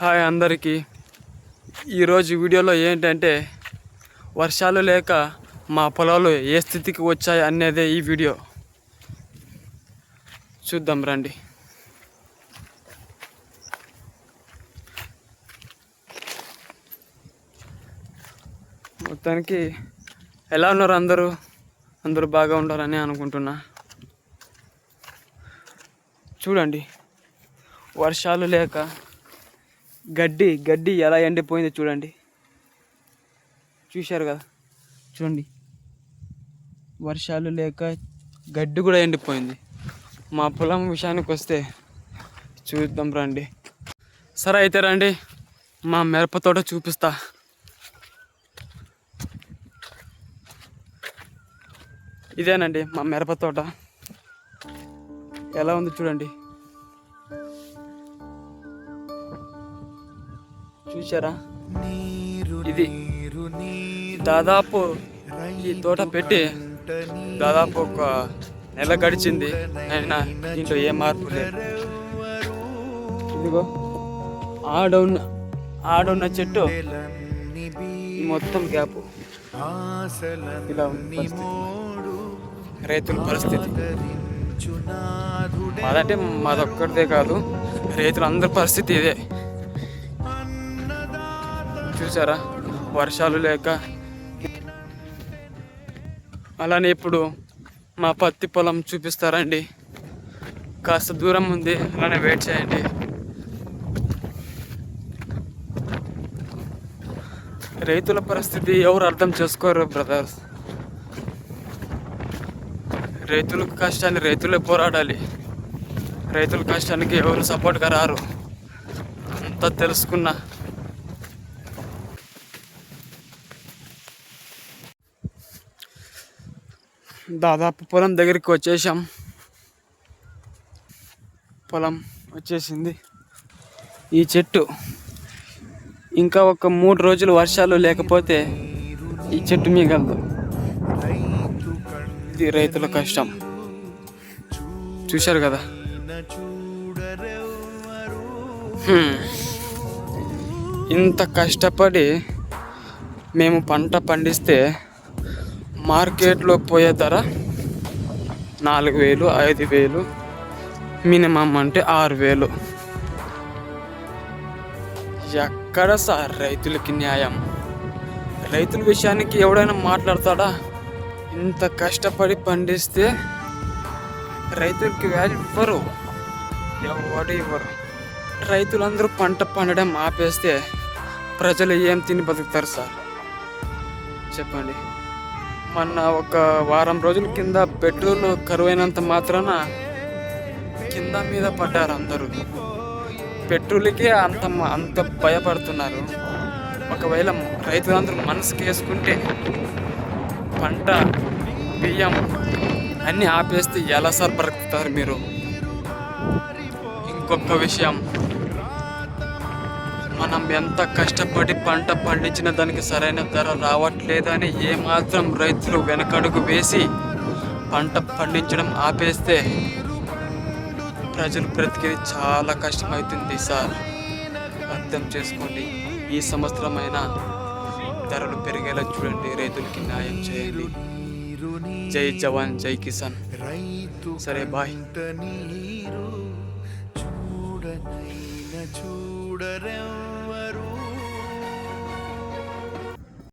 Hi అందరికీ. ఈరోజు వీడియోలో ఏంటంటే వర్షాలు లేక మా పొలాలు ఏ స్థితికి వచ్చాయి అనేదే ఈ వీడియో. చూద్దాం రండి. మొత్తానికి ఎలా ఉన్నారు అందరూ బాగా ఉండాలని అనుకుంటున్నా. చూడండి, వర్షాలు లేక గడ్డి ఎలా ఎండిపోయిందో చూడండి. చూశారు కదా, చూడండి, వర్షాలు లేక గడ్డి కూడా ఎండిపోయింది. మా పొలం విషయానికి వస్తే చూద్దాం రండి. సరే అయితే రండి, మా మిరప తోట చూపిస్తా. ఇదేనండి మా మిరప తోట. ఎలా ఉంది చూడండి. చూసారా, ఇది దాదాపు ఈ తోట పెట్టి దాదాపు ఒక నెల గడిచింది. అయినా దీంట్లో ఏ మార్పు లేదు. ఇదిగో ఆడున్న చెట్టు మొత్తం గ్యాప్. ఇలా ఉంది రైతుల పరిస్థితి. మాదంటే మాదొక్కడిదే కాదు, రైతులందరి పరిస్థితి ఇదే. చూసారా, వర్షాలు లేక. అలానే ఇప్పుడు మా పత్తి పొలం చూపిస్తారండి. కాస్త దూరం ఉంది, అలానే వెయిట్ చేయండి. రైతుల పరిస్థితి ఎవరు అర్థం చేసుకోరు బ్రదర్స్. రైతుల కష్టాన్ని రైతులే పోరాడాలి. రైతుల కష్టానికి ఎవరు సపోర్ట్గా రారు. అంతా తెలుసుకున్నా. దాదాపు పొలం దగ్గరికి వచ్చేసాం. పొలం వచ్చేసింది. ఈ చెట్టు ఇంకా ఒక 3 రోజులు వర్షాలు లేకపోతే ఈ చెట్టు మిగలదు. ఇది రైతుల కష్టం. చూశారు కదా. ఇంత కష్టపడి మేము పంట పండిస్తే మార్కెట్లో పోయే ధర 4,000, 5,000, మినిమం అంటే 6,000. ఎక్కడ సార్ రైతులకి న్యాయం? రైతుల విషయానికి ఎవడైనా మాట్లాడతాడా? ఇంత కష్టపడి పండిస్తే రైతులకి వాల్యూ ఇవ్వరు, ఎవడు ఇవ్వరు. రైతులందరూ పంట పండడం ఆపేస్తే ప్రజలు ఏం తిని బతుకుతారు సార్? చెప్పండి. మొన్న ఒక వారం రోజుల కింద పెట్రోల్ కరువైనంత మాత్రాన కింద మీద పడ్డారు అందరూ. పెట్రోల్కే అంత భయపడుతున్నారు. ఒకవేళ రైతులందరూ మనసుకి వేసుకుంటే పంట, బియ్యం అన్నీ ఆపేస్తే ఎలా సార్ బ్రతుకుతారు మీరు? ఇంకొక విషయం, మనం ఎంత కష్టపడి పంట పండించిన దానికి సరైన ధర రావట్లేదని ఏమాత్రం రైతులు వెనకడుగు వేసి పంట పండించడం ఆపేస్తే ప్రజలు బ్రతికేది చాలా కష్టమవుతుంది సార్. అర్థం చేసుకోండి. ఈ సంవత్సరమైనా ధరలు పెరిగేలా చూడండి. రైతులకి న్యాయం చేయండి. జై జవాన్, జై కిసాన్. సరే, బాయ్. చూడరే